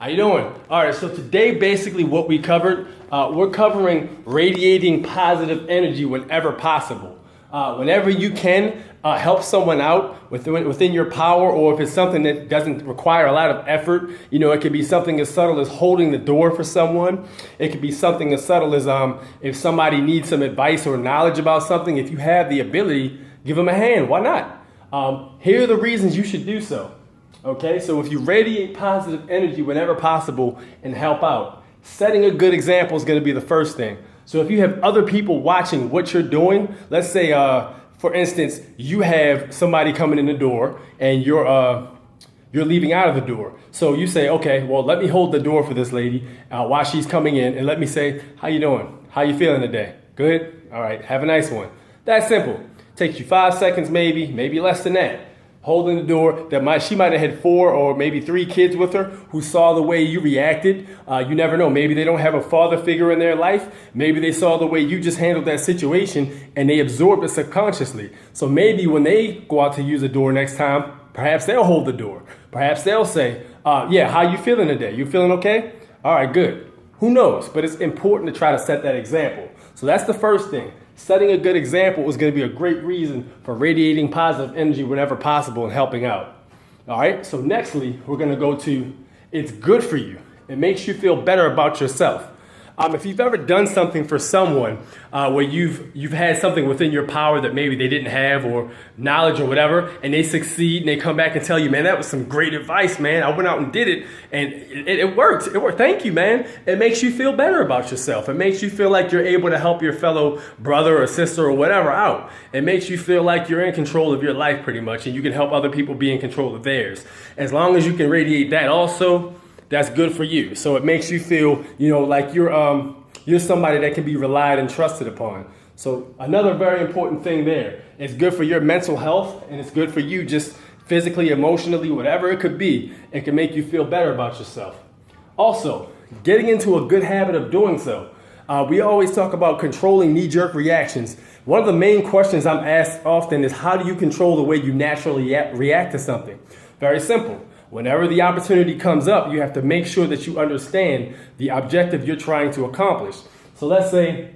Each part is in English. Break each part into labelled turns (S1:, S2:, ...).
S1: How you doing? All right, so today basically what we covered, we're covering radiating positive energy whenever possible. Whenever you can, help someone out within your power, or if it's something that doesn't require a lot of effort. You know, it could be something as subtle as holding the door for someone. It could be something as subtle as if somebody needs some advice or knowledge about something, if you have the ability, give them a hand. Why not? Here are the reasons you should do so. Okay, so if you radiate positive energy whenever possible and help out, setting a good example is going to be the first thing. So if you have other people watching what you're doing, let's say, for instance, you have somebody coming in the door and you're leaving out of the door. So you say, okay, well, let me hold the door for this lady while she's coming in, and let me say, how you doing? How you feeling today? Good? All right, have a nice one. That's simple. Takes you 5 seconds, maybe less than that. Holding the door, she might have had 4 or maybe 3 kids with her who saw the way you reacted. You never know. Maybe they don't have a father figure in their life. Maybe they saw the way you just handled that situation and they absorbed it subconsciously. So maybe when they go out to use the door next time, perhaps they'll hold the door. Perhaps they'll say, yeah, how you feeling today? You feeling okay? All right, good. Who knows? But it's important to try to set that example. So that's the first thing. Setting a good example is going to be a great reason for radiating positive energy whenever possible and helping out. All right, so nextly, we're going to go to it's good for you. It makes you feel better about yourself. If you've ever done something for someone where you've had something within your power that maybe they didn't have, or knowledge or whatever, and they succeed and they come back and tell you, man, that was some great advice, man. I went out and did it and it worked. It worked. Thank you, man. It makes you feel better about yourself. It makes you feel like you're able to help your fellow brother or sister or whatever out. It makes you feel like you're in control of your life pretty much, and you can help other people be in control of theirs. As long as you can radiate that also, that's good for you. So it makes you feel, like you're somebody that can be relied and trusted upon. So another very important thing there. It's good for your mental health, and it's good for you just physically, emotionally, whatever it could be. It can make you feel better about yourself. Also, getting into a good habit of doing so. We always talk about controlling knee-jerk reactions. One of the main questions I'm asked often is, how do you control the way you naturally react to something? Very simple. Whenever the opportunity comes up, you have to make sure that you understand the objective you're trying to accomplish. So let's say,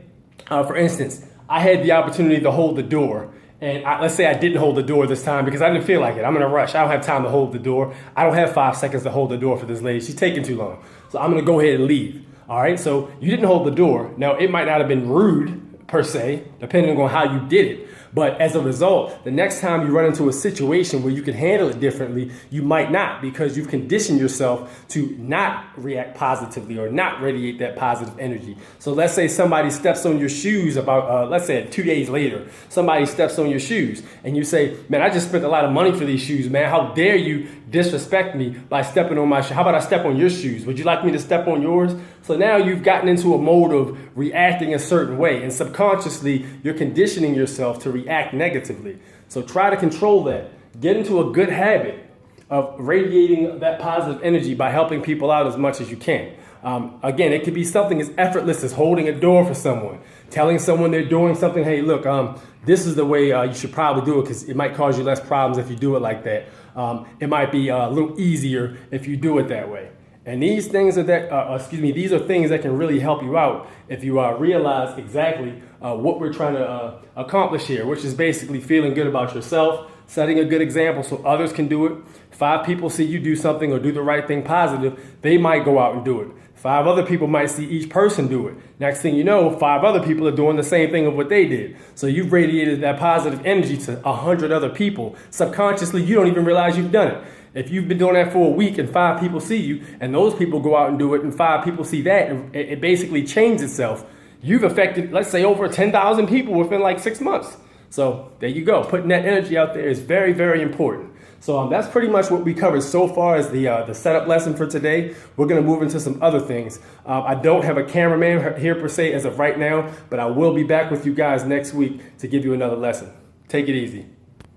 S1: for instance, I had the opportunity to hold the door. And let's say I didn't hold the door this time because I didn't feel like it. I'm in a rush. I don't have time to hold the door. I don't have 5 seconds to hold the door for this lady. She's taking too long. So I'm going to go ahead and leave. All right, so you didn't hold the door. Now, it might not have been rude, per se, depending on how you did it. But as a result, the next time you run into a situation where you can handle it differently, you might not, because you've conditioned yourself to not react positively or not radiate that positive energy. So let's say somebody steps on your shoes let's say 2 days later, somebody steps on your shoes and you say, man, I just spent a lot of money for these shoes, man. How dare you disrespect me by stepping on my shoes? How about I step on your shoes? Would you like me to step on yours? So now you've gotten into a mode of reacting a certain way, and subconsciously you're conditioning yourself to react negatively. So try to control that. Get into a good habit of radiating that positive energy by helping people out as much as you can. Again, it could be something as effortless as holding a door for someone, telling someone they're doing something, hey, look, this is the way you should probably do it because it might cause you less problems if you do it like that. It might be a little easier if you do it that way. And these things these are things that can really help you out if you realize exactly what we're trying to accomplish here, which is basically feeling good about yourself, setting a good example so others can do it. 5 people see you do something or do the right thing positive, they might go out and do it. 5 other people might see each person do it. Next thing you know, 5 other people are doing the same thing of what they did. So you've radiated that positive energy to 100 other people. Subconsciously, you don't even realize you've done it. If you've been doing that for a week and 5 people see you, and those people go out and do it, and 5 people see that, and it basically changed itself, you've affected, let's say, over 10,000 people within like 6 months. So there you go. Putting that energy out there is very, very important. So that's pretty much what we covered so far as the setup lesson for today. We're going to move into some other things. I don't have a cameraman here per se as of right now, but I will be back with you guys next week to give you another lesson. Take it easy.